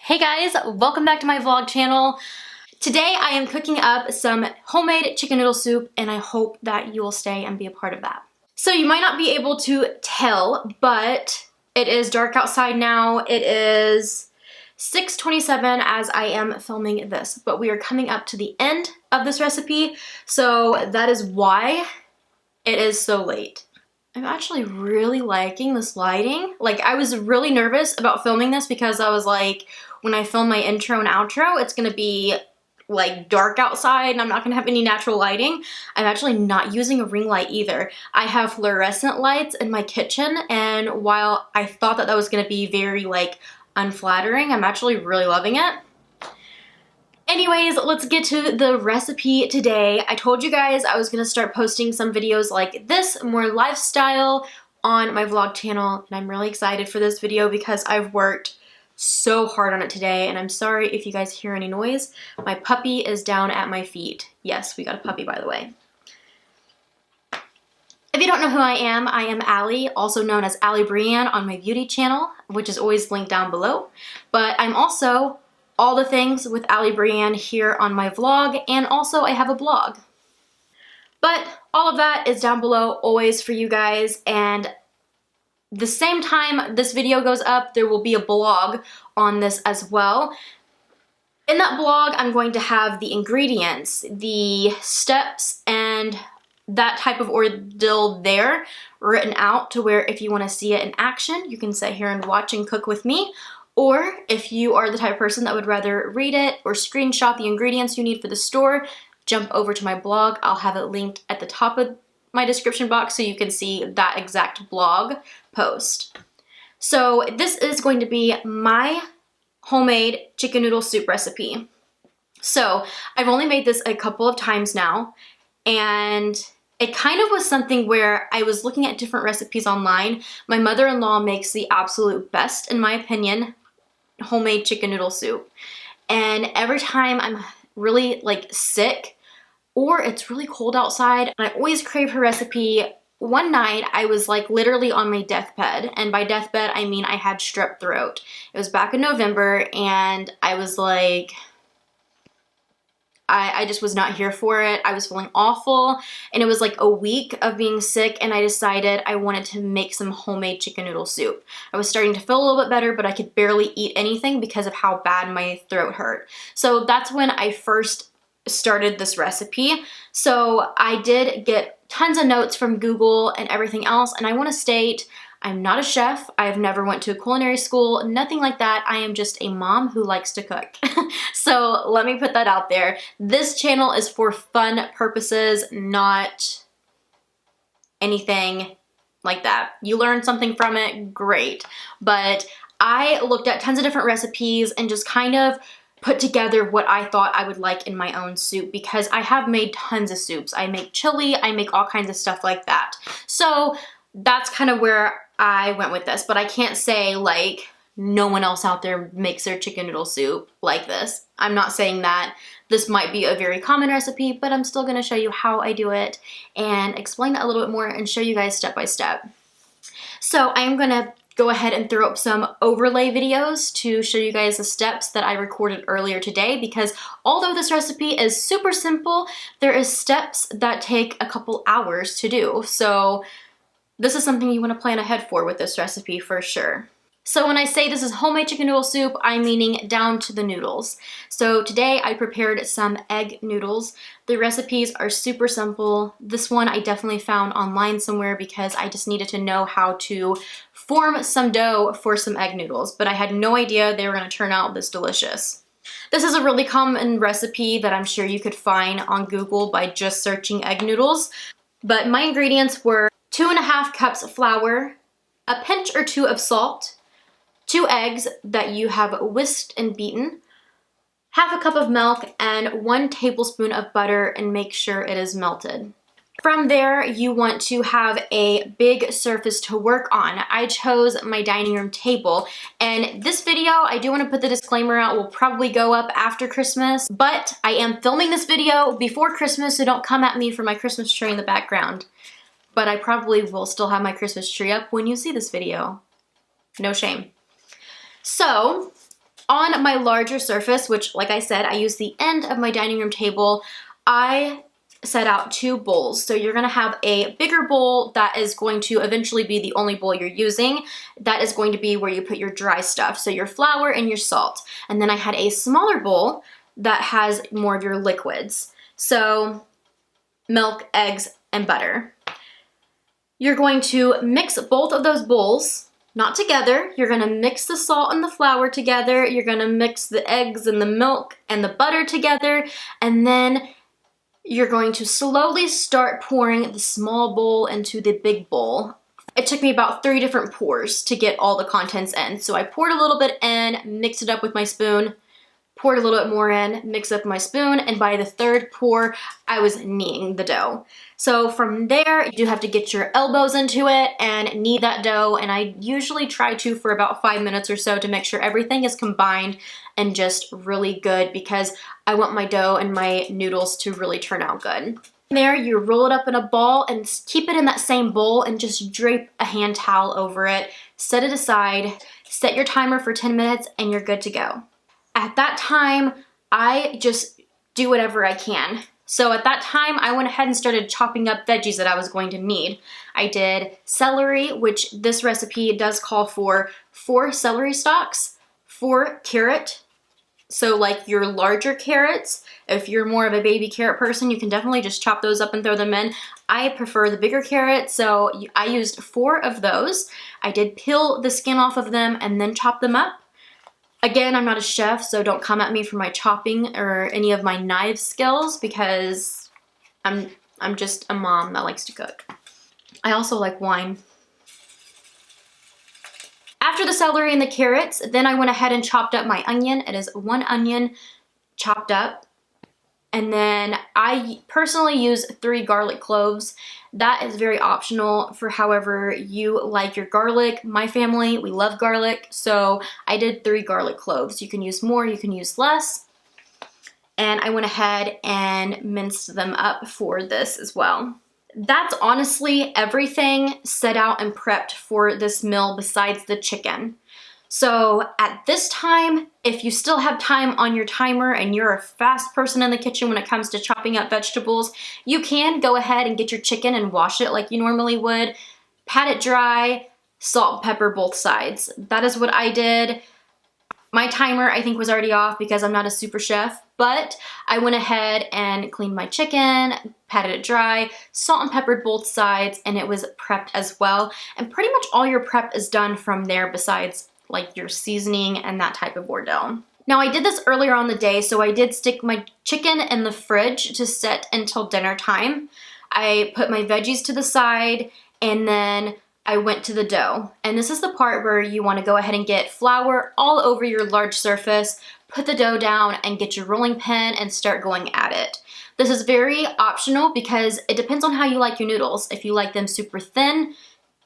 Hey guys, welcome back to my vlog channel. Today I am cooking up some homemade chicken noodle soup and I hope that you will stay and be a part of that. So you might not be able to tell, but it is dark outside now. It is 6:27 as I am filming this, but we are coming up to the end of this recipe, so that is why it is so late. I'm actually really liking this lighting. Like, I was really nervous about filming this because I was like, when I film my intro and outro, it's gonna be like dark outside and I'm not gonna have any natural lighting. I'm actually not using a ring light either. I have fluorescent lights in my kitchen, and while I thought that that was gonna be very like unflattering, I'm actually really loving it. Anyways, let's get to the recipe today. I told you guys I was gonna start posting some videos like this, more lifestyle, on my vlog channel, and I'm really excited for this video because I've worked so hard on it today, and I'm sorry if you guys hear any noise. My puppy is down at my feet. Yes, we got a puppy, by the way. If you don't know who I am Allie, also known as Allie Brienne on my beauty channel, which is always linked down below. But I'm also all the things with Allie Brienne here on my vlog, and also I have a blog. But all of that is down below always for you guys, and the same time this video goes up, there will be a blog on this as well. In that blog, I'm going to have the ingredients, the steps, and that type of ordeal there written out to where if you want to see it in action, you can sit here and watch and cook with me. Or if you are the type of person that would rather read it or screenshot the ingredients you need for the store, jump over to my blog. I'll have it linked at the top of my description box so you can see that exact blog post. So this is going to be my homemade chicken noodle soup recipe. So I've only made this a couple of times now, and it kind of was something where I was looking at different recipes online. My mother-in-law makes the absolute best, in my opinion, homemade chicken noodle soup. And every time I'm really like sick or it's really cold outside, I always crave her recipe. One night I was like literally on my deathbed, and by deathbed I mean I had strep throat. It was back in November, and I was like, I just was not here for it. I was feeling awful, and it was like a week of being sick, and I decided I wanted to make some homemade chicken noodle soup. I was starting to feel a little bit better, but I could barely eat anything because of how bad my throat hurt. So that's when I first started this recipe. So I did get tons of notes from Google and everything else, and I want to state I'm not a chef. I've never went to a culinary school, nothing like that. I am just a mom who likes to cook. So let me put that out there. This channel is for fun purposes, not anything like that. You learn something from it, great. But I looked at tons of different recipes and just kind of put together what I thought I would like in my own soup, because I have made tons of soups. I make chili, I make all kinds of stuff like that. So that's kind of where I went with this, but I can't say like no one else out there makes their chicken noodle soup like this. I'm not saying that. This might be a very common recipe, but I'm still gonna show you how I do it and explain that a little bit more and show you guys step by step. So I'm gonna go ahead and throw up some overlay videos to show you guys the steps that I recorded earlier today, because although this recipe is super simple, there is steps that take a couple hours to do. So this is something you want to plan ahead for with this recipe for sure. So when I say this is homemade chicken noodle soup, I'm meaning down to the noodles. So today I prepared some egg noodles. The recipes are super simple. This one I definitely found online somewhere because I just needed to know how to form some dough for some egg noodles, but I had no idea they were going to turn out this delicious. This is a really common recipe that I'm sure you could find on Google by just searching egg noodles. But my ingredients were 2.5 cups of flour, a pinch or two of salt, 2 eggs that you have whisked and beaten, half a cup of milk, and 1 tablespoon of butter, and make sure it is melted. From there, you want to have a big surface to work on. I chose my dining room table, and this video, I do want to put the disclaimer out, will probably go up after Christmas, but I am filming this video before Christmas, so don't come at me for my Christmas tree in the background. But I probably will still have my Christmas tree up when you see this video. No shame. So On my larger surface, which like I said, I use the end of my dining room table, I set out 2 bowls. So you're gonna have a bigger bowl that is going to eventually be the only bowl you're using. That is going to be where you put your dry stuff, so your flour and your salt. And then I had a smaller bowl that has more of your liquids. So milk, eggs, and butter. You're going to mix both of those bowls, not together. You're gonna mix the salt and the flour together. You're gonna mix the eggs and the milk and the butter together. And then you're going to slowly start pouring the small bowl into the big bowl. It took me about 3 different pours to get all the contents in. So I poured a little bit in, mixed it up with my spoon, poured a little bit more in, mixed up my spoon, and by the 3rd pour, I was kneading the dough. So from there, you do have to get your elbows into it and knead that dough, and I usually try to for about 5 minutes or so to make sure everything is combined and just really good, because I want my dough and my noodles to really turn out good. From there, you roll it up in a ball and keep it in that same bowl and just drape a hand towel over it, set it aside, set your timer for 10 minutes, and you're good to go. At that time, I just do whatever I can. So at that time, I went ahead and started chopping up veggies that I was going to need. I did celery, which this recipe does call for 4 celery stalks, 4 carrot, so like your larger carrots. If you're more of a baby carrot person, you can definitely just chop those up and throw them in. I prefer the bigger carrots, so I used 4 of those. I did peel the skin off of them and then chop them up. Again, I'm not a chef, so don't come at me for my chopping or any of my knife skills, because I'm just a mom that likes to cook. I also like wine. After the celery and the carrots, then I went ahead and chopped up my onion. It is 1 onion chopped up. And then I personally use 3 garlic cloves. That is very optional for however you like your garlic. My family, we love garlic, so I did 3 garlic cloves. You can use more, you can use less. And I went ahead and minced them up for this as well. That's honestly everything set out and prepped for this meal besides the chicken. So at this time, if you still have time on your timer and you're a fast person in the kitchen when it comes to chopping up vegetables, you can go ahead and get your chicken and wash it like you normally would. Pat it dry, salt and pepper both sides. That is what I did. My timer, I think, was already off because I'm not a super chef, but I went ahead and cleaned my chicken, patted it dry, salt and peppered both sides, and it was prepped as well. And pretty much all your prep is done from there besides like your seasoning and that type of ordeal. Now I did this earlier on the day, so I did stick my chicken in the fridge to set until dinner time. I put my veggies to the side, and then I went to the dough. And this is the part where you want to go ahead and get flour all over your large surface, put the dough down, and get your rolling pin and start going at it. This is very optional because it depends on how you like your noodles. If you like them super thin,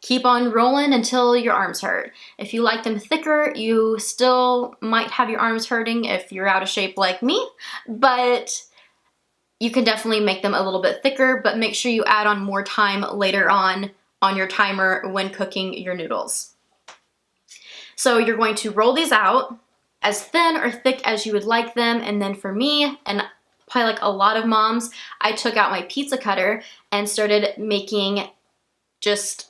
keep on rolling until your arms hurt. If you like them thicker, you still might have your arms hurting if you're out of shape like me, but you can definitely make them a little bit thicker, but make sure you add on more time later on your timer when cooking your noodles. So you're going to roll these out as thin or thick as you would like them, and then for me, and probably like a lot of moms, I took out my pizza cutter and started making just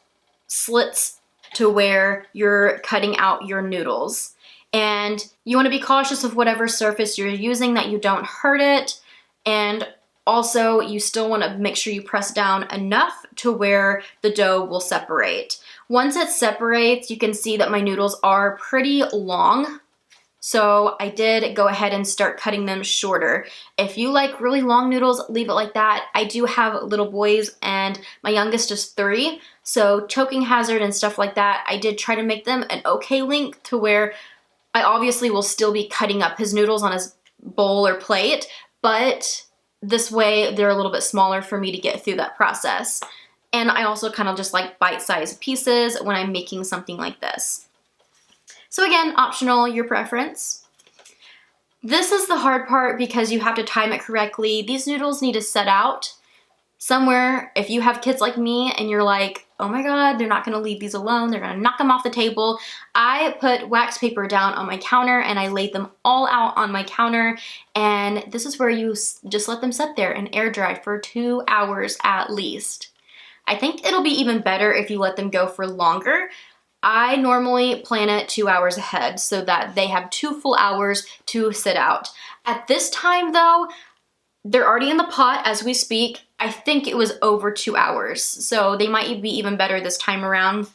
slits to where you're cutting out your noodles. And you want to be cautious of whatever surface you're using that you don't hurt it, and also you still want to make sure you press down enough to where the dough will separate. Once it separates, you can see that my noodles are pretty long, so I did go ahead and start cutting them shorter. If you like really long noodles, leave it like that. I do have little boys and my youngest is 3, so choking hazard and stuff like that, I did try to make them an okay length to where I obviously will still be cutting up his noodles on his bowl or plate, but this way they're a little bit smaller for me to get through that process. And I also kind of just like bite-sized pieces when I'm making something like this. So again, optional, your preference. This is the hard part because you have to time it correctly. These noodles need to set out somewhere, if you have kids like me and you're like, oh my God, they're not gonna leave these alone, they're gonna knock them off the table, I put wax paper down on my counter and I laid them all out on my counter, and this is where you just let them sit there and air dry for 2 hours at least. I think it'll be even better if you let them go for longer. I normally plan it 2 hours ahead so that they have 2 full hours to sit out. At this time though, they're already in the pot as we speak. I think it was over 2 hours, so they might be even better this time around.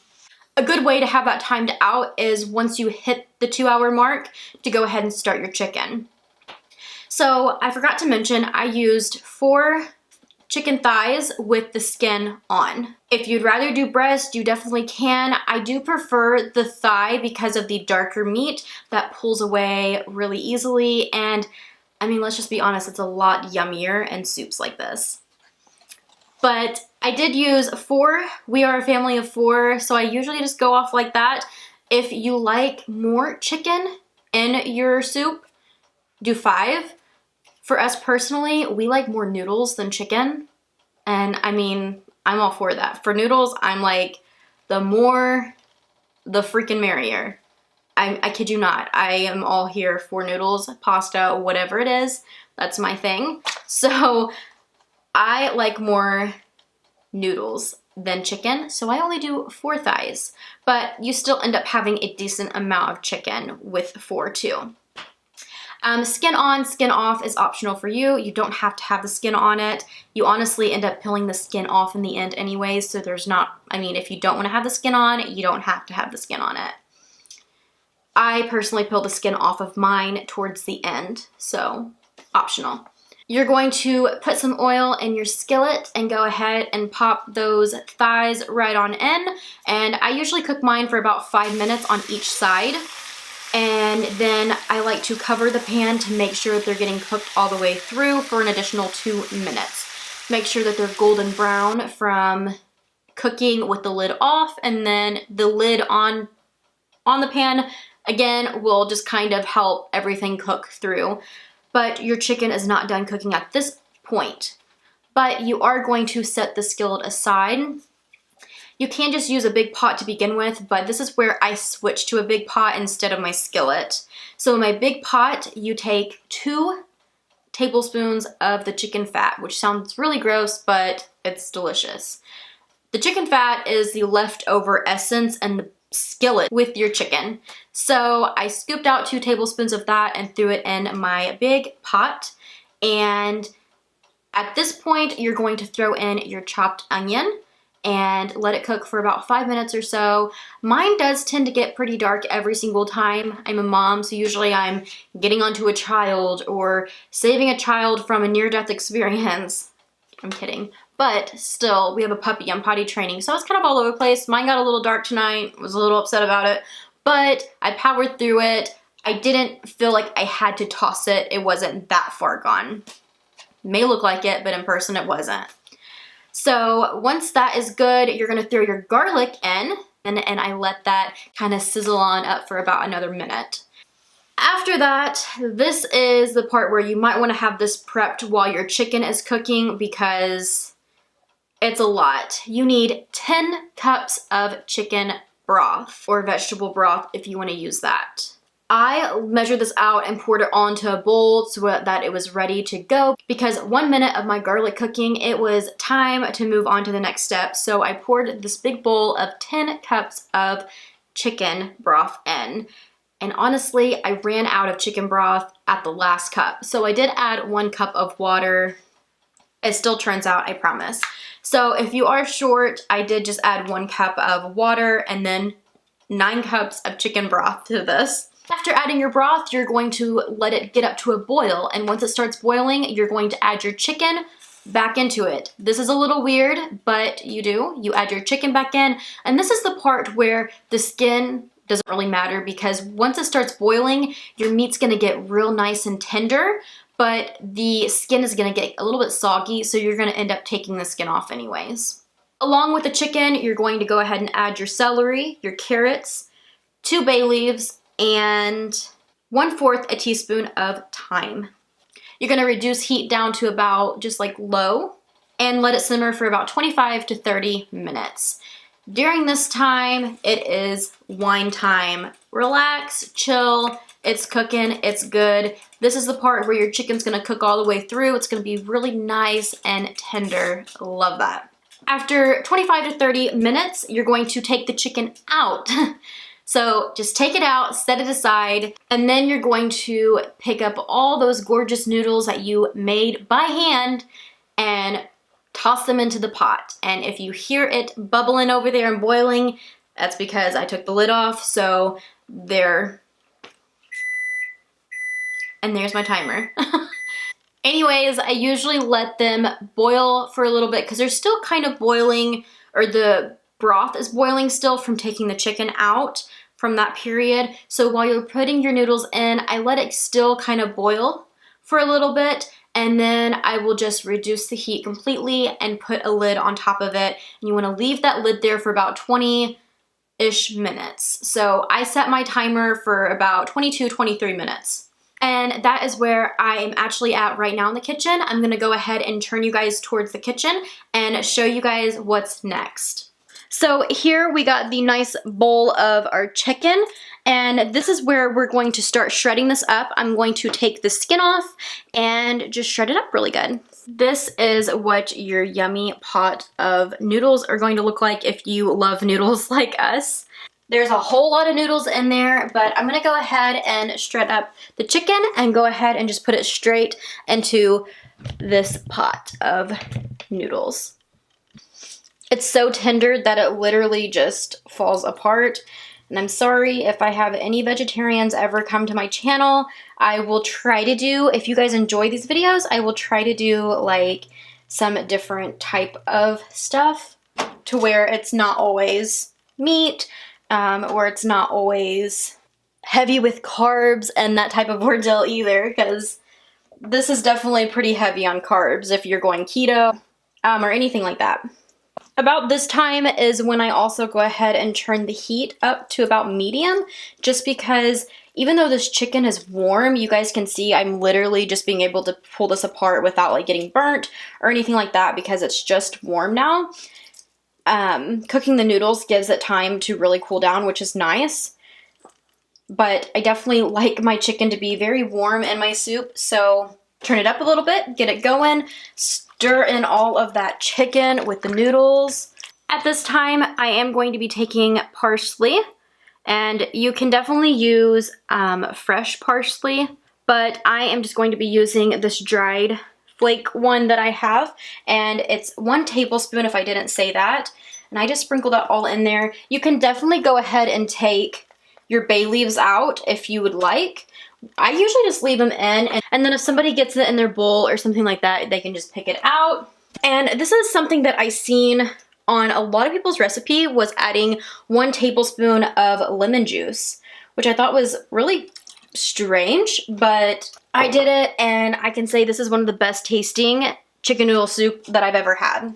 A good way to have that timed out is once you hit the 2 hour mark to go ahead and start your chicken. So I forgot to mention I used 4 chicken thighs with the skin on. If you'd rather do breast, you definitely can. I do prefer the thigh because of the darker meat that pulls away really easily, and I mean, let's just be honest, it's a lot yummier in soups like this. But I did use 4. We are a family of 4, so I usually just go off like that. If you like more chicken in your soup, do 5. For us personally, we like more noodles than chicken. And I mean, I'm all for that. For noodles, I'm like, the more, the freaking merrier. I kid you not. I am all here for noodles, pasta, whatever it is. That's my thing. So I like more noodles than chicken, so I only do 4 thighs. But you still end up having a decent amount of chicken with 4 too. Skin on, skin off is optional for you. You don't have to have the skin on it. You honestly end up peeling the skin off in the end anyways, so there's not, I mean, if you don't want to have the skin on, you don't have to have the skin on it. I personally peel the skin off of mine towards the end, so optional. You're going to put some oil in your skillet and go ahead and pop those thighs right on in. And I usually cook mine for about 5 minutes on each side. And then I like to cover the pan to make sure that they're getting cooked all the way through for an additional 2 minutes. Make sure that they're golden brown from cooking with the lid off, and then the lid on the pan again will just kind of help everything cook through. But your chicken is not done cooking at this point. But you are going to set the skillet aside. You can just use a big pot to begin with, but this is where I switch to a big pot instead of my skillet. So in my big pot, you take 2 tablespoons of the chicken fat, which sounds really gross, but it's delicious. The chicken fat is the leftover essence and the skillet with your chicken. So I scooped out 2 tablespoons of that and threw it in my big pot. And at this point, you're going to throw in your chopped onion and let it cook for about 5 minutes or so. Mine does tend to get pretty dark every single time. I'm a mom, so usually I'm getting onto a child or saving a child from a near-death experience. I'm kidding. But still, we have a puppy on potty training, so I was kind of all over the place. Mine got a little dark tonight, was a little upset about it, but I powered through it. I didn't feel like I had to toss it. It wasn't that far gone. May look like it, but in person it wasn't. So once that is good, you're gonna throw your garlic in, and I let that kind of sizzle on up for about another minute. After that, this is the part where you might want to have this prepped while your chicken is cooking because it's a lot. You need 10 cups of chicken broth or vegetable broth if you want to use that. I measured this out and poured it onto a bowl so that it was ready to go because 1 minute of my garlic cooking, it was time to move on to the next step. So I poured this big bowl of 10 cups of chicken broth in. And honestly, I ran out of chicken broth at the last cup. So I did add 1 cup of water. It still turns out, I promise. So if you are short, I did just add 1 cup of water and then 9 cups of chicken broth to this. After adding your broth, you're going to let it get up to a boil. And once it starts boiling, you're going to add your chicken back into it. This is a little weird, but you do. You add your chicken back in. And this is the part where the skin doesn't really matter because once it starts boiling, your meat's gonna get real nice and tender, but the skin is gonna get a little bit soggy, so you're gonna end up taking the skin off anyways. Along with the chicken, you're going to go ahead and add your celery, your carrots, 2 bay leaves, and 1/4 a teaspoon of thyme. You're gonna reduce heat down to about just like low, and let it simmer for about 25 to 30 minutes. During this time, it is wine time. Relax, chill, it's cooking, it's good. This is the part where your chicken's gonna cook all the way through. It's gonna be really nice and tender. Love that. After 25 to 30 minutes, you're going to take the chicken out. So just take it out, set it aside, and then you're going to pick up all those gorgeous noodles that you made by hand and toss them into the pot. And if you hear it bubbling over there and boiling, that's because I took the lid off, so there. And there's my timer. Anyways, I usually let them boil for a little bit because they're still kind of boiling, or the broth is boiling still from taking the chicken out from that period. So while you're putting your noodles in, I let it still kind of boil for a little bit, and then I will just reduce the heat completely and put a lid on top of it. And you want to leave that lid there for about 20-ish minutes. So I set my timer for about 22-23 minutes. And that is where I am actually at right now in the kitchen. I'm gonna go ahead and turn you guys towards the kitchen and show you guys what's next. So here we got the nice bowl of our chicken, and this is where we're going to start shredding this up. I'm going to take the skin off and just shred it up really good. This is what your yummy pot of noodles are going to look like if you love noodles like us. There's a whole lot of noodles in there, but I'm gonna go ahead and shred up the chicken and go ahead and just put it straight into this pot of noodles. It's so tender that it literally just falls apart. And I'm sorry if I have any vegetarians ever come to my channel. I will try to do, if you guys enjoy these videos, I will try to do like some different type of stuff to where it's not always meat, or it's not always heavy with carbs and that type of ordeal either, because this is definitely pretty heavy on carbs if you're going keto or anything like that. About this time is when I also go ahead and turn the heat up to about medium, just because even though this chicken is warm, you guys can see I'm literally just being able to pull this apart without like getting burnt or anything like that because it's just warm now. Cooking the noodles gives it time to really cool down, which is nice. But I definitely like my chicken to be very warm in my soup, so turn it up a little bit, get it going, stir in all of that chicken with the noodles. At this time, I am going to be taking parsley, and you can definitely use fresh parsley, but I am just going to be using this dried flake one that I have, and it's 1 tablespoon if I didn't say that, and I just sprinkled that all in there. You can definitely go ahead and take your bay leaves out if you would like. I usually just leave them in, and then if somebody gets it in their bowl or something like that, they can just pick it out. And this is something that I seen on a lot of people's recipe, was adding 1 tablespoon of lemon juice, which I thought was really strange, but I did it, and I can say this is one of the best tasting chicken noodle soup that I've ever had.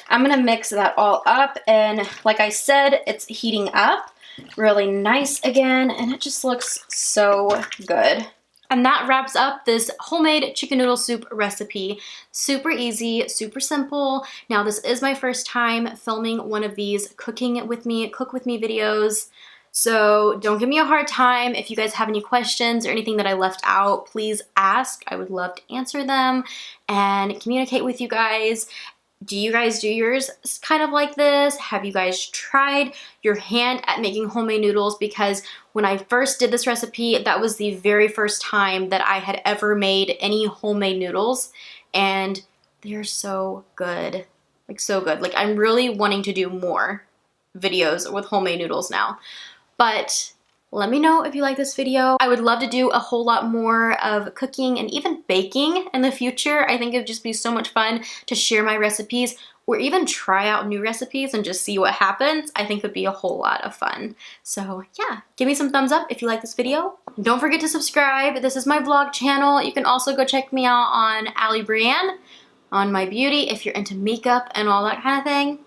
I'm gonna mix that all up, and like I said, it's heating up really nice again, and it just looks so good. And that wraps up this homemade chicken noodle soup recipe. Super easy, super simple. Now this is my first time filming one of these cook with me videos. So don't give me a hard time. If you guys have any questions or anything that I left out, please ask. I would love to answer them and communicate with you guys. Do you guys do yours kind of like this? Have you guys tried your hand at making homemade noodles? Because when I first did this recipe, that was the very first time that I had ever made any homemade noodles, and they're so good. Like so good. Like I'm really wanting to do more videos with homemade noodles now. But let me know if you like this video. I would love to do a whole lot more of cooking and even baking in the future. I think it would just be so much fun to share my recipes or even try out new recipes and just see what happens. I think it would be a whole lot of fun. So yeah, give me some thumbs up if you like this video. Don't forget to subscribe. This is my vlog channel. You can also go check me out on Allie Brienne, on my beauty, if you're into makeup and all that kind of thing.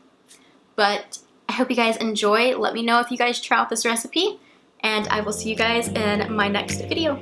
But I hope you guys enjoy. Let me know if you guys try out this recipe, and I will see you guys in my next video.